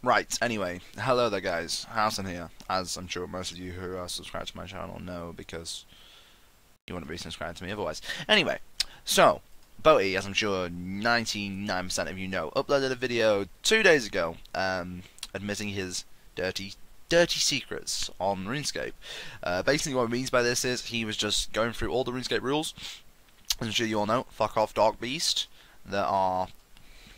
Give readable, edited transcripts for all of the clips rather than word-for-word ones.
Right, anyway, hello there guys, Housen here, as I'm sure most of you who are subscribed to my channel know because you wouldn't be subscribed to me otherwise. Anyway, so, Boaty, as I'm sure 99% of you know, uploaded a video 2 days ago, admitting his dirty secrets on RuneScape. Basically what it means by this is he was just going through all the RuneScape rules. As I'm sure you all know, fuck off Dark Beast. There are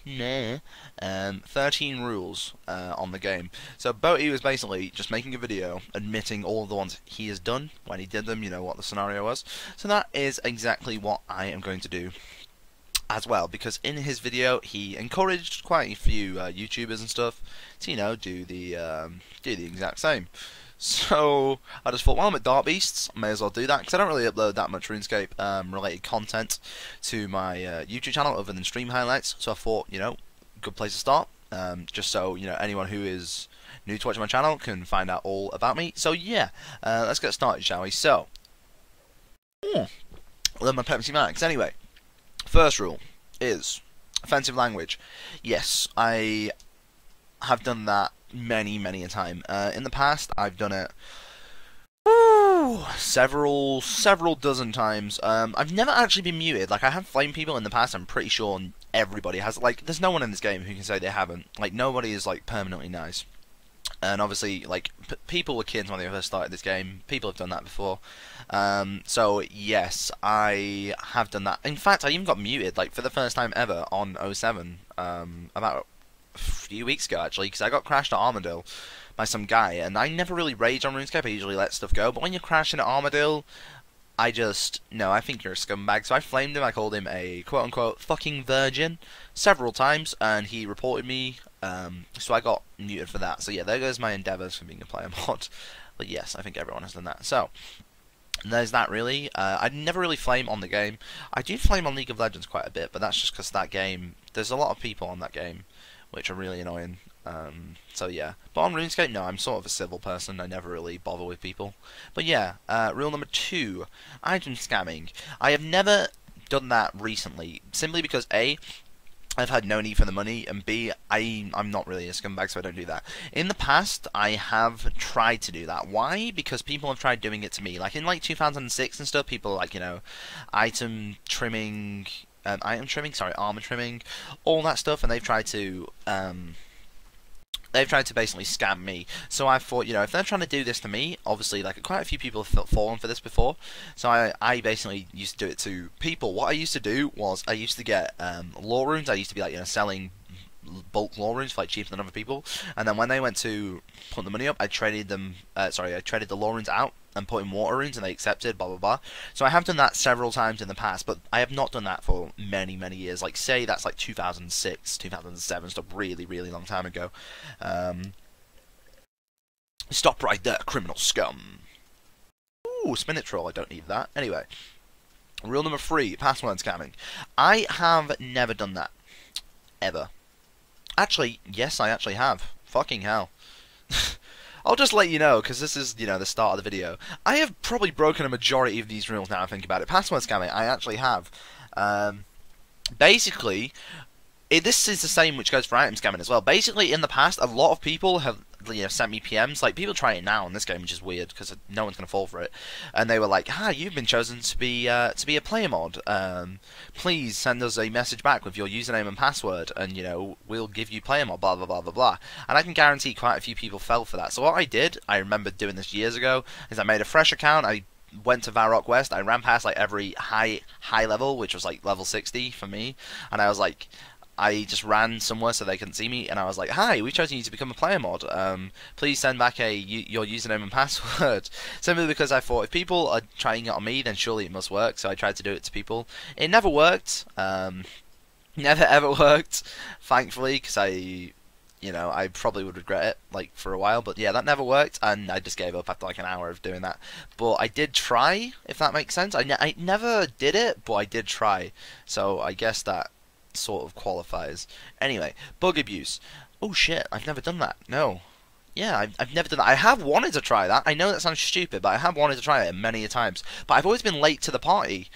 13 rules on the game. So Boaty was basically just making a video admitting all of the ones he has done when he did them, you know what the scenario was. So that is exactly what I am going to do as well, because in his video he encouraged quite a few YouTubers and stuff to, you know, do the exact same. So I just thought, well, I'm at Dark Beasts, I may as well do that, because I don't really upload that much RuneScape related content to my YouTube channel other than stream highlights. So I thought, you know, good place to start, just so, you know, anyone who is new to watching my channel can find out all about me. So yeah, let's get started, shall we? So, learn my Pepsi Max. Anyway, first rule is offensive language. Yes, I have done that many a time. In the past, I've done it several dozen times. I've never actually been muted. Like, I have flamed people in the past. I'm pretty sure everybody has. Like, there's no one in this game who can say they haven't. Like, nobody is like permanently nice. And obviously, like, people were kids when they first started this game. People have done that before. So yes, I have done that. In fact, I even got muted, like, for the first time ever on 07. About a few weeks ago, actually, because I got crashed at Armadale by some guy, and I never really rage on RuneScape. I usually let stuff go, but when you're crashing at Armadale, no, I think you're a scumbag. So I flamed him. I called him a quote-unquote fucking virgin several times, and he reported me, so I got muted for that. So yeah, there goes my endeavours for being a player mod. But yes, I think everyone has done that. So there's that, really. I never really flame on the game. I do flame on League of Legends quite a bit, but that's just because that game, there's a lot of people on that game, which are really annoying. So yeah, but on RuneScape, no, I'm sort of a civil person. I never really bother with people. But yeah, rule number 2, item scamming. I have never done that recently, simply because A, I've had no need for the money, and B, I'm not really a scumbag, so I don't do that. In the past, I have tried to do that. Why? Because people have tried doing it to me. Like in like 2006 and stuff, people like, you know, armor trimming, all that stuff, and they've tried to basically scam me. So I thought, you know, if they're trying to do this to me, obviously, like, quite a few people have fallen for this before. So I basically used to do it to people. What I used to do was I used to get lore runes. I used to be, like, you know, selling bulk lore runes for, like, cheaper than other people. And then when they went to put the money up, I traded them. I traded the lore runes out and put in water runes, and they accepted, blah blah blah. So I have done that several times in the past, but I have not done that for many years. Like, say that's like 2006, 2007, stuff, really long time ago. Stop right there, criminal scum. Ooh, spin it troll, I don't need that. Anyway, rule number 3, password scamming. I have never done that. Ever. Actually, yes, I actually have. Fucking hell. I'll just let you know, because this is, you know, the start of the video. I have probably broken a majority of these rules now I think about it. Password scamming, I actually have. Basically, this is the same which goes for item scamming as well. Basically, in the past, a lot of people have, you know, sent me PMs. Like, people try it now in this game, which is weird because no one's gonna fall for it. And they were like, you've been chosen to be a player mod. Please send us a message back with your username and password, and, you know, we'll give you player mod. Blah blah blah blah blah. And I can guarantee quite a few people fell for that. So what I did, I remember doing this years ago, is I made a fresh account. I went to Varrock West. I ran past like every high level, which was like level 60 for me, and I was like, I just ran somewhere so they couldn't see me, and I was like, "Hi, we've chosen you to become a player mod. Please send back your username and password." Simply because I thought, if people are trying it on me, then surely it must work. So I tried to do it to people. It never worked. Never ever worked, thankfully, because I probably would regret it, like, for a while. But yeah, that never worked, and I just gave up after like an hour of doing that. But I did try, if that makes sense. I never did it, but I did try. So I guess that sort of qualifies. Anyway, bug abuse. Oh shit, I've never done that. No. Yeah, I've never done that. I have wanted to try that. I know that sounds stupid, but I have wanted to try it many a times. But I've always been late to the party.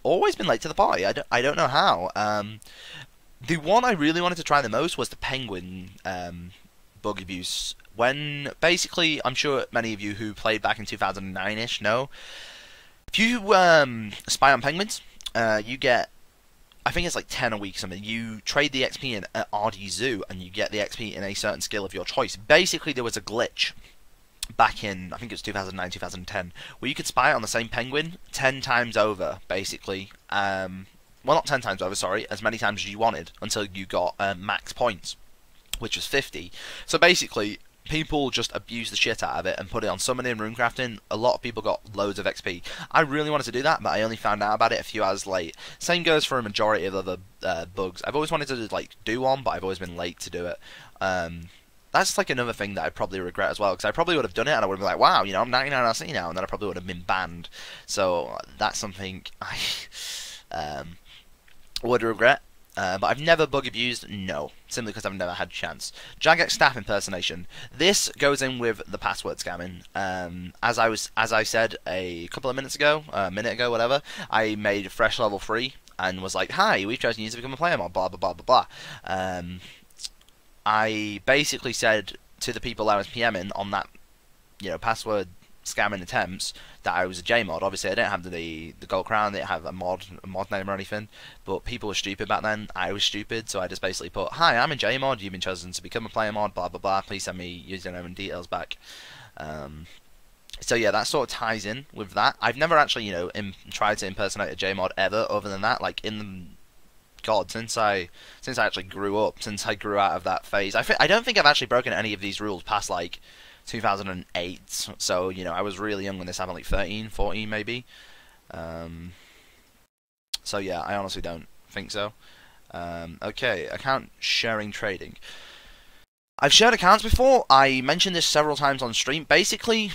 Always been late to the party. I don't know how. The one I really wanted to try the most was the penguin bug abuse. When basically, I'm sure many of you who played back in 2009-ish know, if you spy on penguins, you get, I think it's like 10 a week or something. You trade the XP in at RD Zoo, and you get the XP in a certain skill of your choice. Basically, there was a glitch back in, I think it was 2009, 2010, where you could spy on the same penguin 10 times over, basically. Well, not 10 times over, sorry, as many times as you wanted, until you got max points, which was 50. So basically, people just abused the shit out of it and put it on summoning and runecrafting. A lot of people got loads of XP. I really wanted to do that, but I only found out about it a few hours late. Same goes for a majority of other bugs. I've always wanted to like do one, but I've always been late to do it. That's like another thing that I probably regret as well, because I probably would have done it and I would have been like, wow, you know, I'm 99 RC now, and then I probably would have been banned. So that's something I would regret. But I've never bug abused, no, simply because I've never had a chance. Jagex staff impersonation. This goes in with the password scamming. As I said a couple of minutes ago, a minute ago, whatever, I made Fresh level 3 and was like, hi, we've chosen you to become a player mod, blah blah blah blah blah. I basically said to the people I was PMing on that, you know, password scamming attempts that I was a JMod. Obviously, I didn't have the gold crown, I didn't have a mod name or anything, but people were stupid back then. I was stupid, so I just basically put, hi, I'm a JMod, you've been chosen to become a player mod, blah blah blah, please send me username and details back. So yeah, that sort of ties in with that. I've never actually, you know, tried to impersonate a JMod ever, other than that, like in the God, since I actually grew up, since I grew out of that phase. I don't think I've actually broken any of these rules past like 2008, so you know, I was really young when this happened, like 13, 14 maybe. So yeah, I honestly don't think so. Okay, account sharing trading. I've shared accounts before. I mentioned this several times on stream. Basically,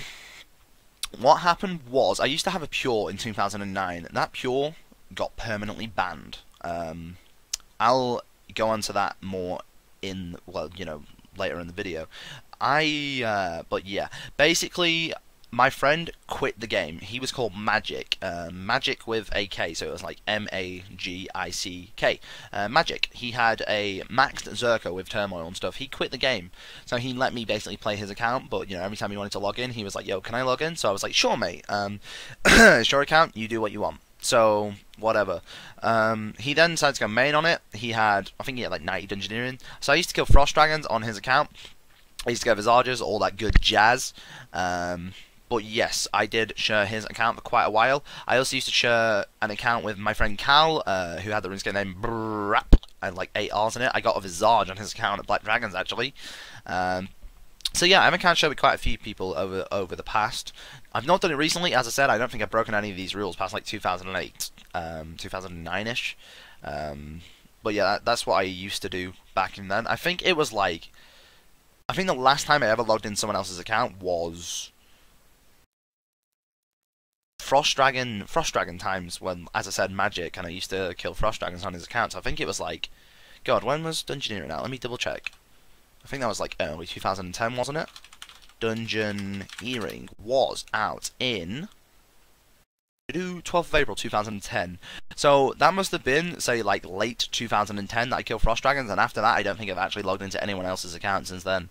what happened was I used to have a Pure in 2009. That Pure got permanently banned. I'll go on to that more in, well, you know, later in the video. But yeah, basically, my friend quit the game. He was called Magic, Magic with a K, so it was like M-A-G-I-C-K. Magic. He had a maxed Zerko with Turmoil and stuff. He quit the game, so he let me basically play his account, but, you know, every time he wanted to log in, he was like, yo, can I log in? So I was like, sure, mate. It's your account, you do what you want. So, whatever. He then decided to go main on it. He had, I think he had like 90 dungeoneering. So I used to kill Frost Dragons on his account. I used to go Visages, all that good jazz. But yes, I did share his account for quite a while. I also used to share an account with my friend Cal, who had the RuneScape name Brap. I had like 8 R's in it. I got a Visage on his account at Black Dragons, actually. So yeah, I've account shared with quite a few people over the past. I've not done it recently, as I said. I don't think I've broken any of these rules past like 2008, 2009-ish. But yeah, that's what I used to do back in then. I think it was like, I think the last time I ever logged in someone else's account was Frost Dragon times, when, as I said, Magic, and I used to kill Frost Dragons on his account. So I think it was like, God, when was Dungeoneering out? Let me double check. I think that was like early 2010, wasn't it? Dungeoneering was out in 12th of April 2010. So that must have been, say, like late 2010 that I killed Frost Dragons, and after that I don't think I've actually logged into anyone else's account since then.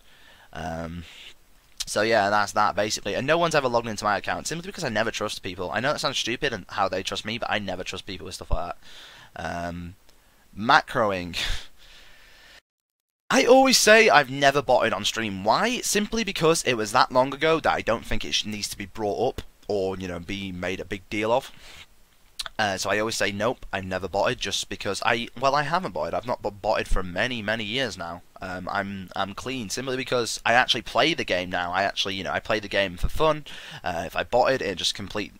So yeah, that's that basically. And no one's ever logged into my account, simply because I never trust people. I know that sounds stupid and how they trust me, but I never trust people with stuff like that. Macroing. I always say I've never botted on stream. Why? Simply because it was that long ago that I don't think it needs to be brought up or, you know, be made a big deal of. So I always say nope, I've never botted, just because I haven't botted. I've not botted for many years now. I'm clean simply because I actually play the game now. I play the game for fun. If I botted, it just completely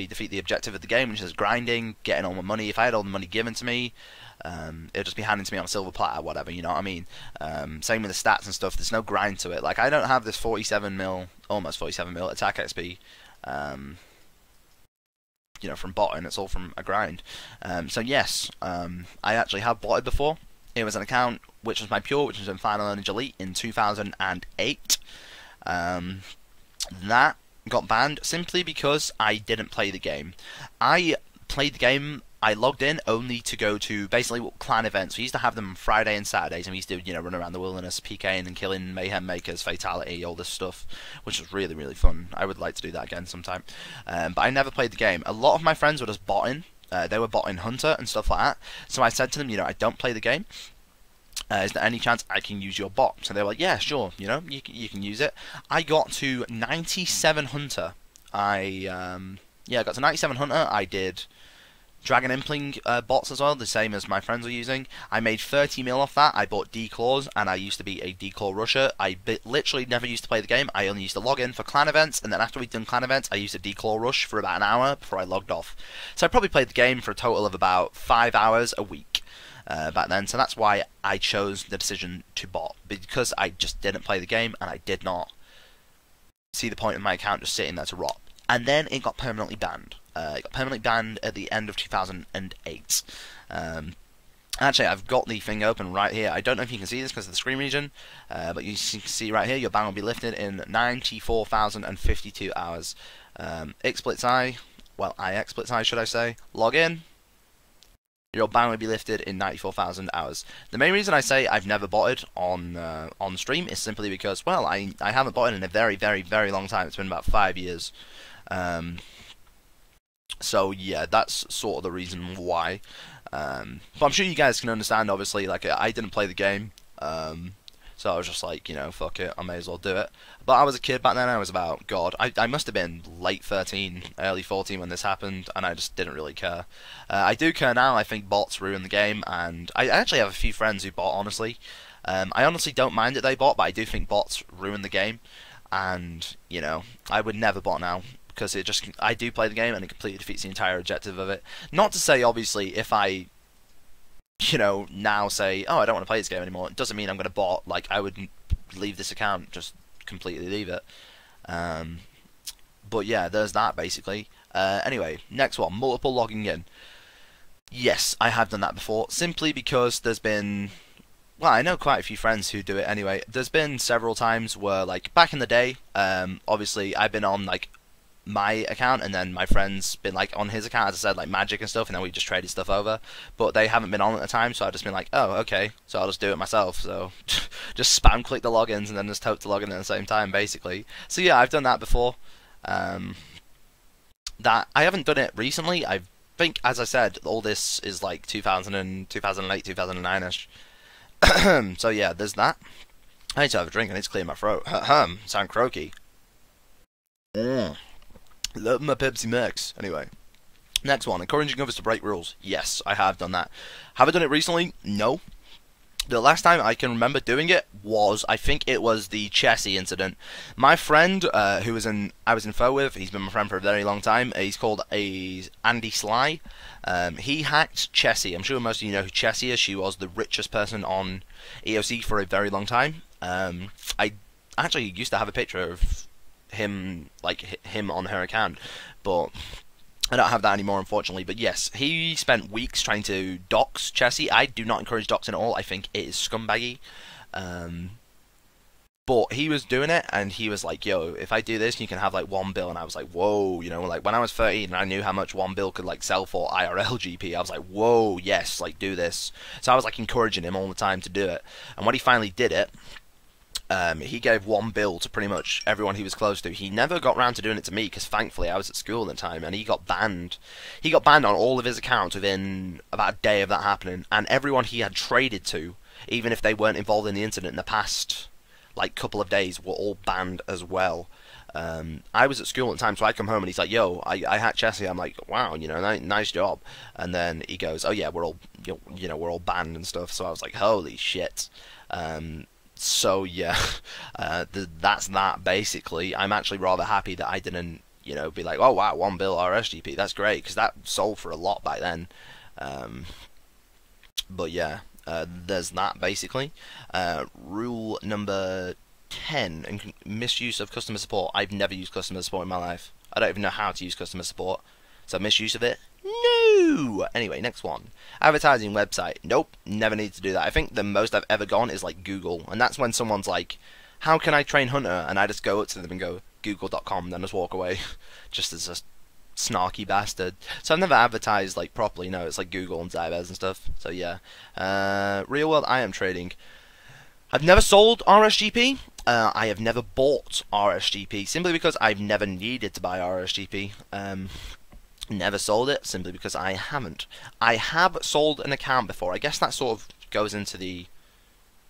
defeat the objective of the game, which is grinding, getting all my money. If I had all the money given to me, it'd just be handed to me on a silver platter, whatever, you know what I mean? Same with the stats and stuff, there's no grind to it. Like, I don't have this 47 mil, almost 47 mil attack XP, you know, from botting. It's all from a grind. So yes, I actually have botted before. It was an account which was my Pure, which was in Final Earnage Elite in 2008. That got banned simply because I didn't play the game. I played the game I logged in only to go to basically clan events. We used to have them on Friday and Saturdays, and we used to, run around the wilderness, PKing and killing mayhem makers, fatality, all this stuff, which was really, really fun. I would like to do that again sometime. But I never played the game. A lot of my friends were just botting. They were botting Hunter and stuff like that. So I said to them, I don't play the game. Is there any chance I can use your bot? So they were like, yeah, sure, you can use it. I got to 97 Hunter. I got to 97 Hunter. I did Dragon Impling bots as well, the same as my friends were using. I made 30 mil off that. I bought D-Claws, and I used to be a D-Claw rusher. I literally never used to play the game. I only used to log in for clan events, and then after we'd done clan events, I used a D-Claw rush for about an hour before I logged off. So I probably played the game for a total of about 5 hours a week back then. So that's why I chose the decision to bot, because I just didn't play the game, and I did not see the point of my account just sitting there to rot. And then it got permanently banned. It got permanently banned at the end of 2008. Actually, I've got the thing open right here. I don't know if you can see this because of the screen region, but you can see right here, your ban will be lifted in 94,052 hours. XSplitsI, well, iXSplitsI should I say, log in. Your ban will be lifted in 94,000 hours. The main reason I say I've never botted on stream is simply because, well, I haven't botted in a very, very, very long time. It's been about 5 years. So yeah, that's sort of the reason why. But I'm sure you guys can understand, obviously, like, I didn't play the game, so I was just like, fuck it, I may as well do it. But I was a kid back then. I was about, God, I must have been late 13, early 14 when this happened, and I just didn't really care. I do care now. I think bots ruin the game, and I actually have a few friends who bot, honestly. I honestly don't mind that they bot, but I do think bots ruin the game, and, I would never bot now. Because I do play the game, and it completely defeats the entire objective of it. Not to say, obviously, if I, now say, oh, I don't want to play this game anymore, it doesn't mean I'm going to bot. Like, I would leave this account, just completely leave it. But yeah, there's that, basically. Anyway, next one, multiple logging in. Yes, I have done that before, simply because there's been... Well, I know quite a few friends who do it anyway. There's been several times where, like, back in the day, obviously, I've been on, like, my account, and then my friend's been like on his account, as I said, like Magic and stuff, and then we just traded stuff over, but they haven't been on at the time, so I've just been like, oh, okay, so I'll just do it myself. So just spam click the logins and then just hope to log in at the same time, basically. So yeah, I've done that before. That I haven't done it recently. I think, as I said, all this is like 2008, 2009ish. So yeah, there's that. I need to have a drink. I need to clear my throat. Sound croaky. Love my Pepsi Max. Anyway, next one, encouraging others to break rules. Yes, I have done that. Have I done it recently? No. The last time I can remember doing it was, I think it was the Chessie incident. My friend, I was in FO with, he's been my friend for a very long time. He's called Andy Sly. He hacked Chessie. I'm sure most of you know who Chessie is. She was the richest person on EOC for a very long time. I actually used to have a picture of him on her account, but I don't have that anymore, unfortunately. But yes, he spent weeks trying to dox Chessie. I do not encourage doxing at all. I think it is scumbaggy. But he was doing it, and he was like, yo, if I do this, you can have like 1 bill. And I was like, whoa, like when I was 13 and I knew how much 1 bill could like sell for IRL GP, I was like, whoa, yes, like do this. So I was like encouraging him all the time to do it. And when he finally did it, he gave 1 bill to pretty much everyone he was close to. He never got round to doing it to me, because thankfully I was at school at the time, and he got banned. He got banned on all of his accounts within about a day of that happening, and everyone he had traded to, even if they weren't involved in the incident in the past like couple of days, were all banned as well. I was at school at the time, so I come home and he's like, yo, I hacked Chessie. I'm like, wow, nice job. And then he goes, oh yeah, we're all we're all banned and stuff. So I was like, holy shit. So yeah, that's that basically. I'm actually rather happy that I didn't, be like, oh wow, 1 bill RSGP, that's great, because that sold for a lot back then. But yeah, there's that basically. Rule number 10, misuse of customer support. I've never used customer support in my life. I don't even know how to use customer support, so misuse of it? No! Anyway, next one. Advertising website. Nope, never need to do that. I think the most I've ever gone is like Google, and that's when someone's like, how can I train Hunter? And I just go up to them and go, google.com, then just walk away. Just as a snarky bastard. So I've never advertised like properly. No, it's like Google and Zybez and stuff. So yeah, real world I am trading. I've never sold RSGP. I have never bought RSGP simply because I've never needed to buy RSGP. Never sold it simply because I haven't. I have sold an account before. I guess that sort of goes into the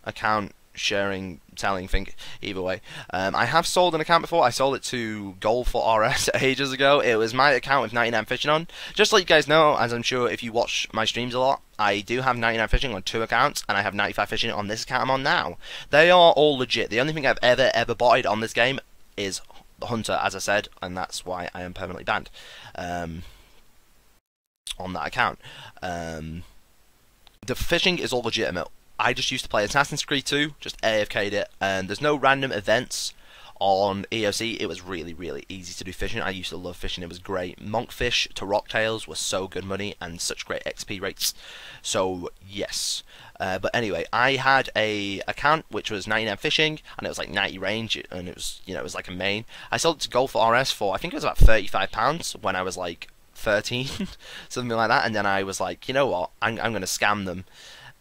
account sharing, selling thing. Either way, I have sold an account before. I sold it to Gold for RS ages ago. It was my account with 99 Fishing on. Just to let you guys know, as I'm sure if you watch my streams a lot, I do have 99 Fishing on 2 accounts, and I have 95 Fishing on this account I'm on now. They are all legit. The only thing I've ever bought on this game is the Hunter, as I said, and that's why I am permanently banned on that account. The fishing is all legitimate. I just used to play Assassin's Creed 2, just AFK'd it, and there's no random events on EOC. It was really, really easy to do fishing. I used to love fishing. It was great. Monkfish to rocktails was so good money and such great XP rates. So, yes. But anyway, I had a account which was 99 Fishing, and it was like 90 range, and it was, you know, it was like a main. I sold it to Gold for RS for, I think it was about £35 when I was like 13, something like that, and then I was like, you know what, I'm going to scam them,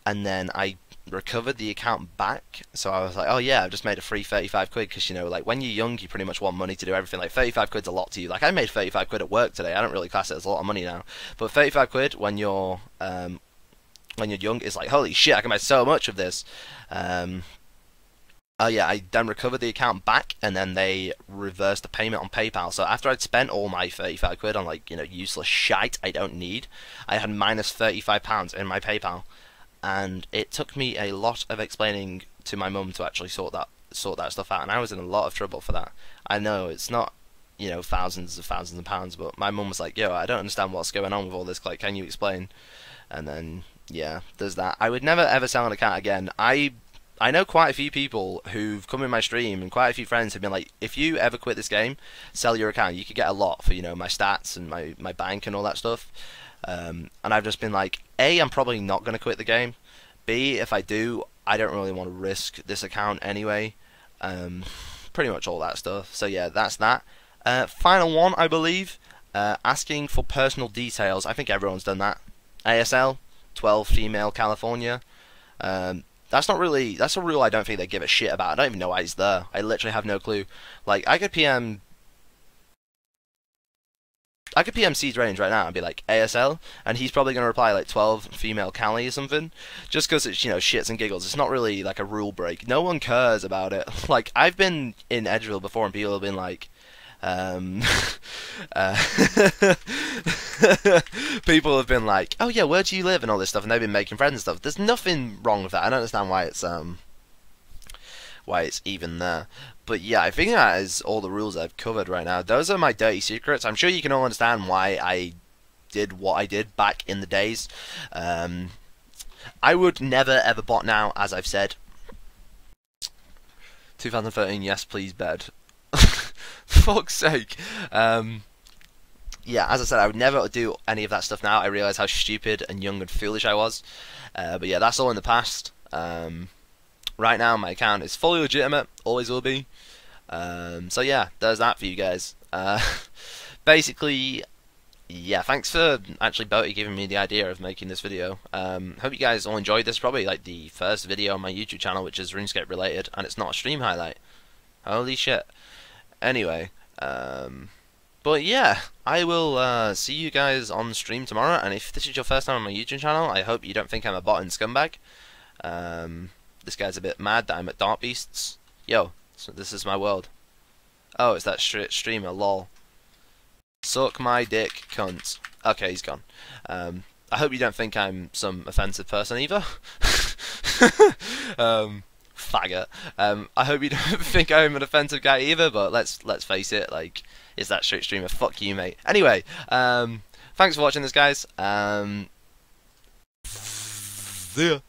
and then I recovered the account back. So I was like, oh yeah, I've just made a free 35 quid, because, you know, like when you're young you pretty much want money to do everything. Like 35 quid's a lot to you. Like I made 35 quid at work today. I don't really class it as a lot of money now, but 35 quid when you're young is like, holy shit, I can make so much of this. Oh yeah, I then recovered the account back, and then they reversed the payment on PayPal. So after I'd spent all my 35 quid on, like, you know, useless shite I don't need, I had minus £35 in my PayPal, and it took me a lot of explaining to my mum to actually sort that stuff out, and I was in a lot of trouble for that. I know it's not, you know, thousands of pounds, but my mum was like, yo, I don't understand what's going on with all this, like, can you explain? And then, yeah, there's that. I would never ever sell an account again. I know quite a few people who've come in my stream, and quite a few friends have been like, if you ever quit this game, sell your account. You could get a lot for, you know, my stats and my bank and all that stuff. And I've just been like, A, I'm probably not going to quit the game. B, if I do, I don't really want to risk this account anyway. Pretty much all that stuff. So yeah, that's that. Final one, I believe. Asking for personal details. I think everyone's done that. ASL, 12 female California. That's not really, that's a rule I don't think they give a shit about. I don't even know why he's there. I literally have no clue. Like, I could PM Seed Range right now and be like, ASL, and he's probably going to reply like 12 female Cali or something, just because it's, you know, shits and giggles. It's not really like a rule break. No one cares about it. Like, I've been in Edgeville before and people have been like, people have been like, oh yeah, where do you live and all this stuff, and they've been making friends and stuff. There's nothing wrong with that. I don't understand why it's even there. But yeah, I think that is all the rules I've covered right now. Those are my dirty secrets. I'm sure you can all understand why I did what I did back in the days. I would never ever bot now, as I've said. 2013, yes please, bed. Fuck's sake. Yeah, as I said, I would never do any of that stuff now. I realise how stupid and young and foolish I was. But yeah, that's all in the past. Right now, my account is fully legitimate. Always will be. So yeah, there's that for you guys. Basically, yeah, thanks for actually Boaty giving me the idea of making this video. Hope you guys all enjoyed this. Probably like the first video on my YouTube channel which is RuneScape related, and it's not a stream highlight. Holy shit. Anyway, but yeah, I will see you guys on stream tomorrow, and if this is your first time on my YouTube channel, I hope you don't think I'm a bot and scumbag. This guy's a bit mad that I'm at Dark Beasts. Yo, so this is my world. Oh, it's that streamer, lol. Suck my dick, cunt. Okay, he's gone. I hope you don't think I'm some offensive person either. Faggot. I hope you don't think I'm an offensive guy either, but let's face it, like, is that straight streamer? Fuck you, mate. Anyway, thanks for watching this, guys. See ya.